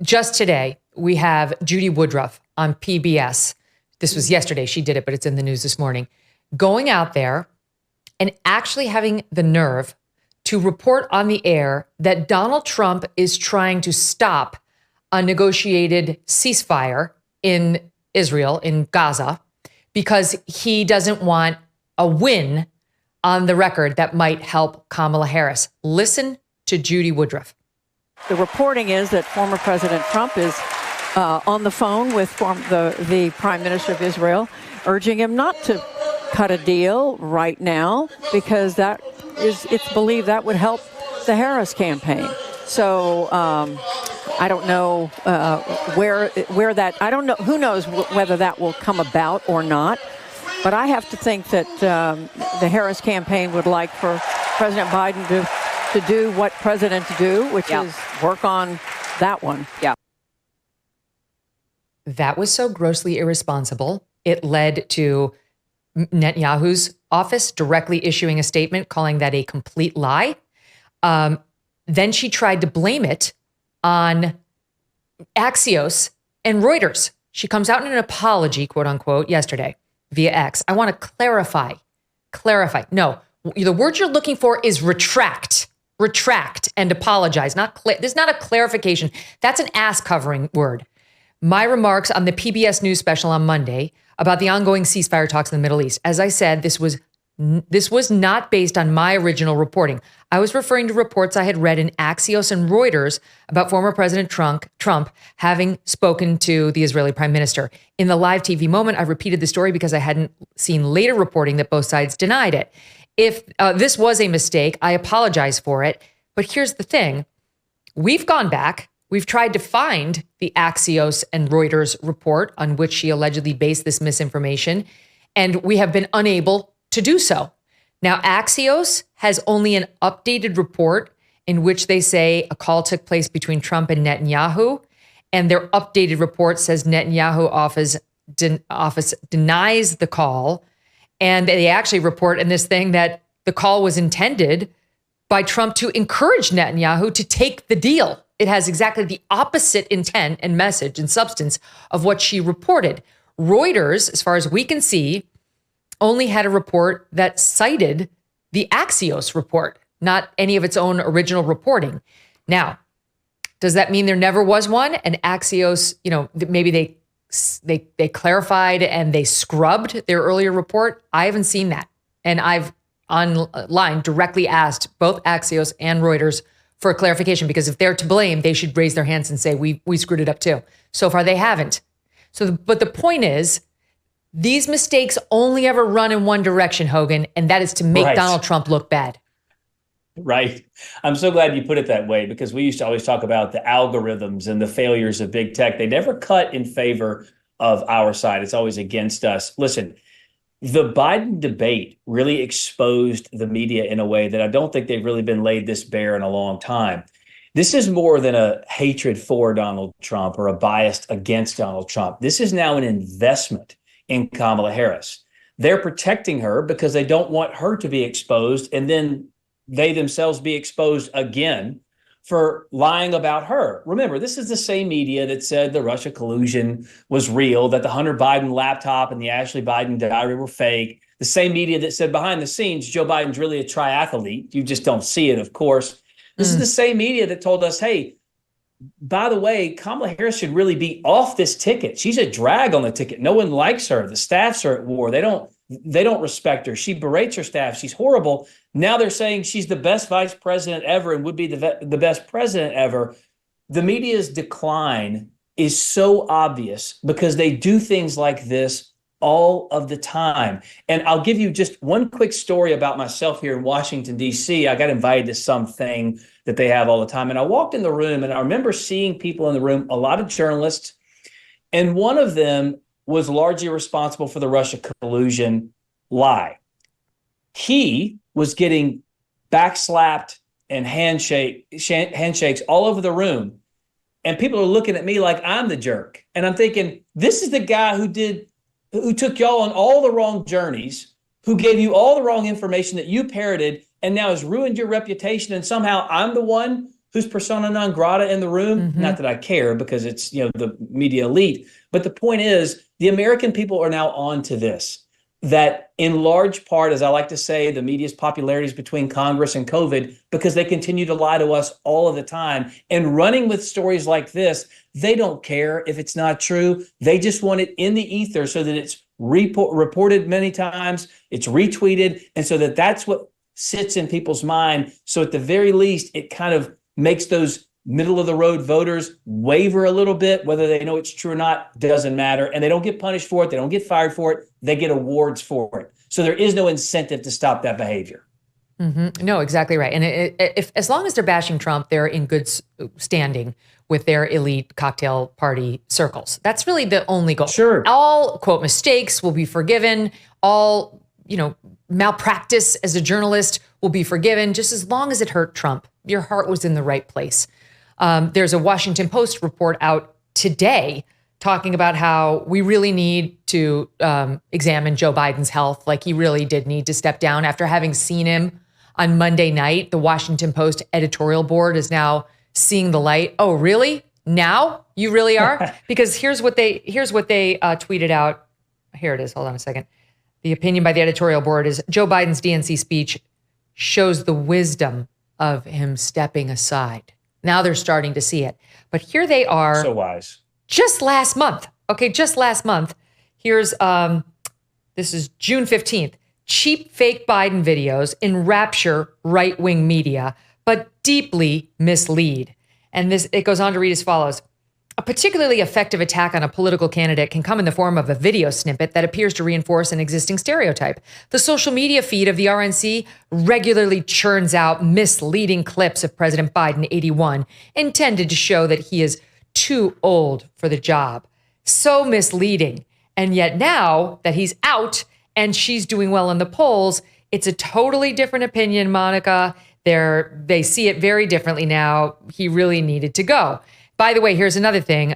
just today, we have Judy Woodruff on PBS. This was yesterday. She did it, but it's in the news this morning. Going out there and actually having the nerve to report on the air that Donald Trump is trying to stop a negotiated ceasefire in Israel, in Gaza, because he doesn't want a win on the record that might help Kamala Harris. Listen to Judy Woodruff. The reporting is that former President Trump is on the phone with the Prime Minister of Israel, urging him not to cut a deal right now because it's believed that would help the Harris campaign. So I don't know where that, I don't know, who knows whether that will come about or not. But I have to think that the Harris campaign would like for President Biden to do what presidents do, which is work on that one. Yeah. That was so grossly irresponsible. It led to Netanyahu's office directly issuing a statement calling that a complete lie. Then she tried to blame it on Axios and Reuters. She comes out in an apology, quote unquote, yesterday via X. I want to clarify. No, the word you're looking for is retract and apologize. This is not a clarification. That's an ass covering word. My remarks on the PBS News special on Monday about the ongoing ceasefire talks in the Middle East. As I said, this was not based on my original reporting. I was referring to reports I had read in Axios and Reuters about former President Trump having spoken to the Israeli prime minister. In the live TV moment, I repeated the story because I hadn't seen later reporting that both sides denied it. If this was a mistake, I apologize for it. But here's the thing. We've gone back. We've tried to find the Axios and Reuters report on which she allegedly based this misinformation, and we have been unable to do so. Now, Axios has only an updated report in which they say a call took place between Trump and Netanyahu, and their updated report says Netanyahu office denies the call, and they actually report in this thing that the call was intended by Trump to encourage Netanyahu to take the deal. It has exactly the opposite intent and message and substance of what she reported. Reuters, as far as we can see, only had a report that cited the Axios report, not any of its own original reporting. Now, does that mean there never was one? And Axios, maybe they clarified and they scrubbed their earlier report? I haven't seen that. And I've online directly asked both Axios and Reuters for a clarification, because if they're to blame, they should raise their hands and say, we screwed it up too. So far, they haven't. But the point is, these mistakes only ever run in one direction, Hogan, and that is to make Donald Trump look bad. Right. I'm so glad you put it that way, because we used to always talk about the algorithms and the failures of big tech. They never cut in favor of our side. It's always against us. Listen, the Biden debate really exposed the media in a way that I don't think they've really been laid this bare in a long time. This is more than a hatred for Donald Trump or a bias against Donald Trump. This is now an investment in Kamala Harris. They're protecting her because they don't want her to be exposed and then they themselves be exposed again for lying about her. Remember, this is the same media that said the Russia collusion was real, that the Hunter Biden laptop and the Ashley Biden diary were fake. The same media that said behind the scenes, Joe Biden's really a triathlete. You just don't see it, of course. This is the same media that told us, hey, by the way, Kamala Harris should really be off this ticket. She's a drag on the ticket. No one likes her. The staffs are at war. They don't respect her. She berates her staff. She's horrible. Now they're saying she's the best vice president ever and would be the best president ever. The media's decline is so obvious because they do things like this all of the time. And I'll give you just one quick story about myself here in Washington, D.C. I got invited to something that they have all the time. And I walked in the room and I remember seeing people in the room, a lot of journalists, and one of them was largely responsible for the Russia collusion lie. He was getting backslapped and handshakes all over the room. And people are looking at me like I'm the jerk. And I'm thinking, this is the guy who took y'all on all the wrong journeys, who gave you all the wrong information that you parroted, and now has ruined your reputation. And somehow I'm the one who's persona non grata in the room. Not that I care, because it's, the media elite. But the point is, the American people are now on to this, that in large part, as I like to say, the media's popularity is between Congress and COVID, because they continue to lie to us all of the time. And running with stories like this, they don't care if it's not true. They just want it in the ether so that it's reported many times, it's retweeted, and so that's what sits in people's mind. So at the very least, it kind of makes those middle of the road voters waver a little bit. Whether they know it's true or not doesn't matter. And they don't get punished for it. They don't get fired for it. They get awards for it. So there is no incentive to stop that behavior. No, exactly right. And if as long as they're bashing Trump, they're in good standing with their elite cocktail party circles. That's really the only goal. Sure. All, quote, mistakes will be forgiven. All, malpractice as a journalist will be forgiven, just as long as it hurt Trump. Your heart was in the right place. There's a Washington Post report out today talking about how we really need to examine Joe Biden's health. Like, he really did need to step down after having seen him on Monday night. The Washington Post editorial board is now seeing the light. Oh, really? Now you really are? Because here's what they tweeted out. Here it is. Hold on a second. The opinion by the editorial board is Joe Biden's DNC speech shows the wisdom of him stepping aside. Now they're starting to see it. But here they are. So wise. Just last month. Okay, just last month. Here's, this is June 15th. Cheap fake Biden videos enrapture right-wing media, but deeply mislead. And it goes on to read as follows. A particularly effective attack on a political candidate can come in the form of a video snippet that appears to reinforce an existing stereotype. The social media feed of the RNC regularly churns out misleading clips of President Biden, 81, intended to show that he is too old for the job. So misleading. And yet now that he's out and she's doing well in the polls, it's a totally different opinion, Monica. They see it very differently now. He really needed to go. By the way, here's another thing.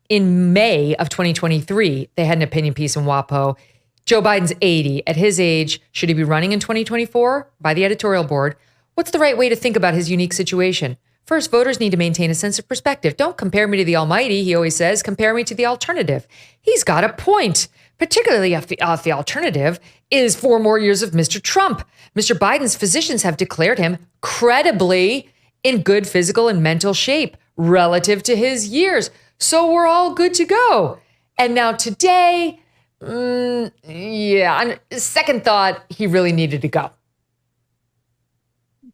In May of 2023, they had an opinion piece in WAPO. Joe Biden's 80. At his age, should he be running in 2024? By the editorial board, what's the right way to think about his unique situation? First, voters need to maintain a sense of perspective. Don't compare me to the almighty, he always says. Compare me to the alternative. He's got a point, particularly if the alternative is 4 more years of Mr. Trump. Mr. Biden's physicians have declared him credibly in good physical and mental shape relative to his years. So we're all good to go. And now today, on second thought, he really needed to go.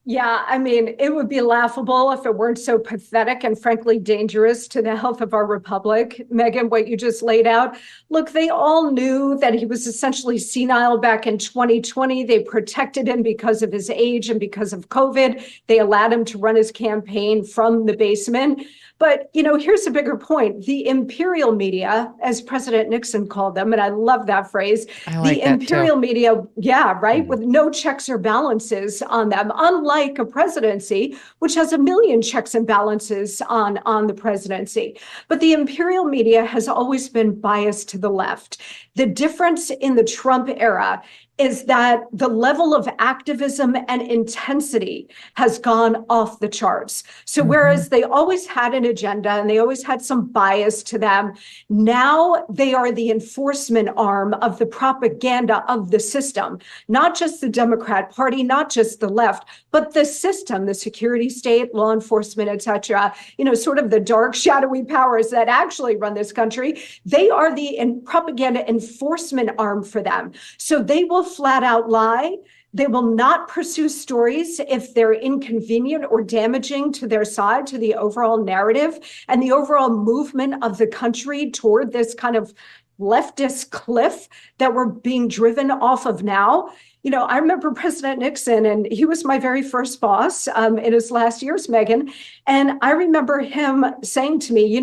Yeah, I mean, it would be laughable if it weren't so pathetic and frankly dangerous to the health of our republic. Megyn, what you just laid out. Look, they all knew that he was essentially senile back in 2020. They protected him because of his age and because of COVID. They allowed him to run his campaign from the basement. But, here's a bigger point. The imperial media, as President Nixon called them, and I love that phrase, the imperial media, with no checks or balances on them, unlike a presidency, which has 1 million checks and balances on the presidency. But the imperial media has always been biased to the left. The difference in the Trump era is that the level of activism and intensity has gone off the charts. So whereas they always had an agenda and they always had some bias to them, now they are the enforcement arm of the propaganda of the system, not just the Democrat Party, not just the left, but the system, the security state, law enforcement, et cetera, sort of the dark, shadowy powers that actually run this country. They are the propaganda enforcement arm for them. So they will flat out lie. They will not pursue stories if they're inconvenient or damaging to their side, to the overall narrative and the overall movement of the country toward this kind of leftist cliff that we're being driven off of now. I remember President Nixon, and he was my very first boss in his last years, Megyn. And I remember him saying to me,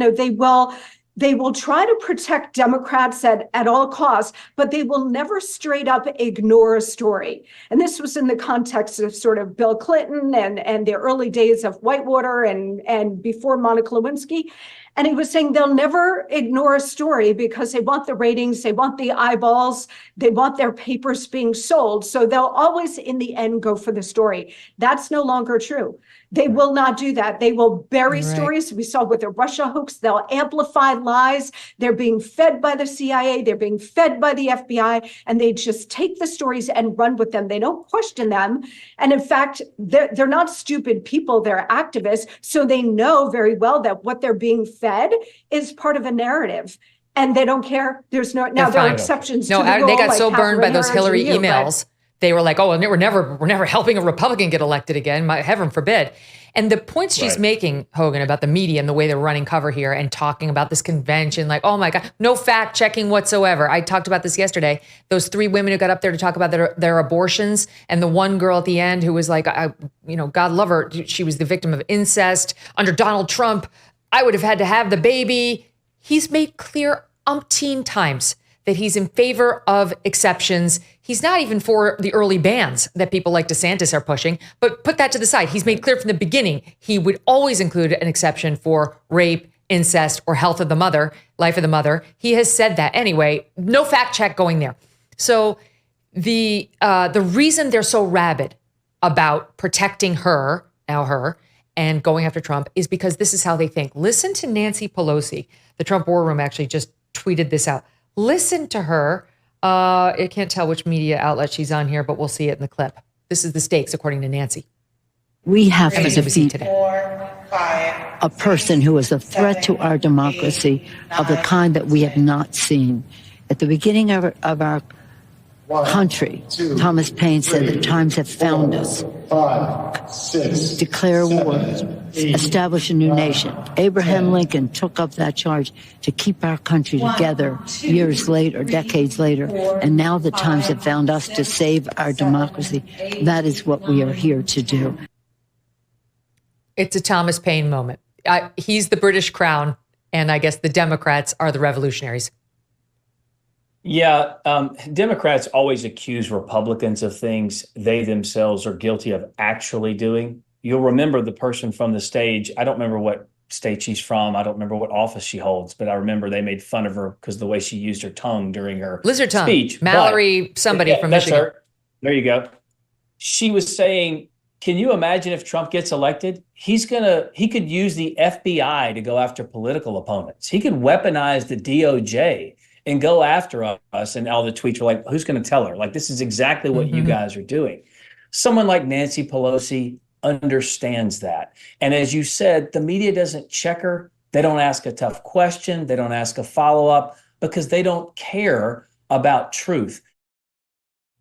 they will try to protect Democrats at all costs, but they will never straight up ignore a story. And this was in the context of sort of Bill Clinton and the early days of Whitewater and before Monica Lewinsky. And he was saying they'll never ignore a story because they want the ratings, they want the eyeballs, they want their papers being sold. So they'll always, in the end, go for the story. That's no longer true. They will not do that. They will bury stories. We saw with the Russia hoax, they'll amplify lies. They're being fed by the CIA. They're being fed by the FBI. And they just take the stories and run with them. They don't question them. And in fact, they're not stupid people. They're activists. So they know very well that what they're being fed is part of a narrative. And they don't care. There's no, now there are exceptions to the rule. They got like so burned by those Hillary Harris emails. They were like, oh, and we're never helping a Republican get elected again. Heaven forbid. And the points she's making, Hogan, about the media and the way they're running cover here and talking about this convention, like, oh my God, no fact checking whatsoever. I talked about this yesterday. Those 3 women who got up there to talk about their abortions, and the one girl at the end who was like, God love her. She was the victim of incest under Donald Trump. I would have had to have the baby. He's made clear umpteen times that he's in favor of exceptions. He's not even for the early bans that people like DeSantis are pushing, but put that to the side. He's made clear from the beginning he would always include an exception for rape, incest, or health of the mother, life of the mother. He has said that anyway. No fact check going there. So the reason they're so rabid about protecting her, and going after Trump is because this is how they think. Listen to Nancy Pelosi. The Trump War Room actually just tweeted this out. Listen to her. I can't tell which media outlet she's on here, but we'll see it in the clip. This is the stakes, according to Nancy. We have to defeat a person who is a threat to our democracy of the kind that we have not seen. At the beginning of our country, Thomas Paine said the times have found us. 5, 6, declare war, 8, establish a new nation. Abraham Lincoln took up that charge to keep our country together years later, decades later. And now the times have found us to save our democracy. That is what we are here to do. It's a Thomas Paine moment. He's the British crown, and I guess the Democrats are the revolutionaries. Yeah, Democrats always accuse Republicans of things they themselves are guilty of actually doing. You'll remember the person from the stage. I don't remember what state she's from. I don't remember what office she holds, but I remember they made fun of her because the way she used her tongue during her lizard tongue speech. Mallory, somebody from Michigan. Her. There you go. She was saying, can you imagine if Trump gets elected? He could use the FBI to go after political opponents. He could weaponize the DOJ and go after us. And all the tweets were like, who's going to tell her? Like, this is exactly what you guys are doing. Someone like Nancy Pelosi understands that. And as you said, the media doesn't check her. They don't ask a tough question. They don't ask a follow-up because they don't care about truth.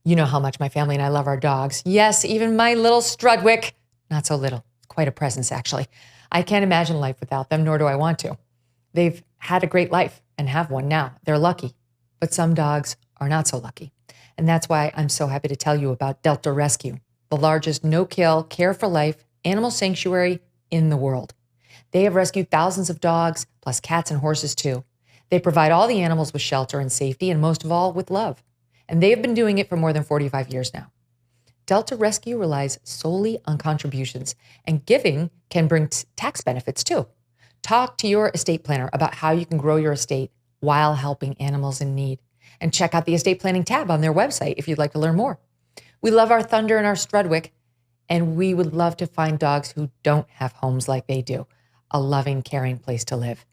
You know how much my family and I love our dogs. Yes, even my little Strudwick. Not so little. It's quite a presence, actually. I can't imagine life without them, nor do I want to. They've had a great life and have one now. They're lucky. But some dogs are not so lucky. And that's why I'm so happy to tell you about Delta Rescue, the largest no-kill, care-for-life animal sanctuary in the world. They have rescued thousands of dogs, plus cats and horses too. They provide all the animals with shelter and safety, and most of all, with love. And they have been doing it for more than 45 years now. Delta Rescue relies solely on contributions, and giving can bring tax benefits too. Talk to your estate planner about how you can grow your estate while helping animals in need. And check out the estate planning tab on their website if you'd like to learn more. We love our Thunder and our Strudwick, and we would love to find dogs who don't have homes like they do. A loving, caring place to live.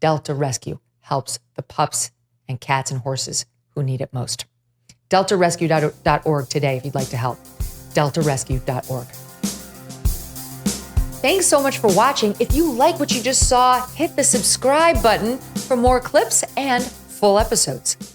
Delta Rescue helps the pups and cats and horses who need it most. DeltaRescue.org today if you'd like to help. DeltaRescue.org. Thanks so much for watching. If you like what you just saw, hit the subscribe button for more clips and full episodes.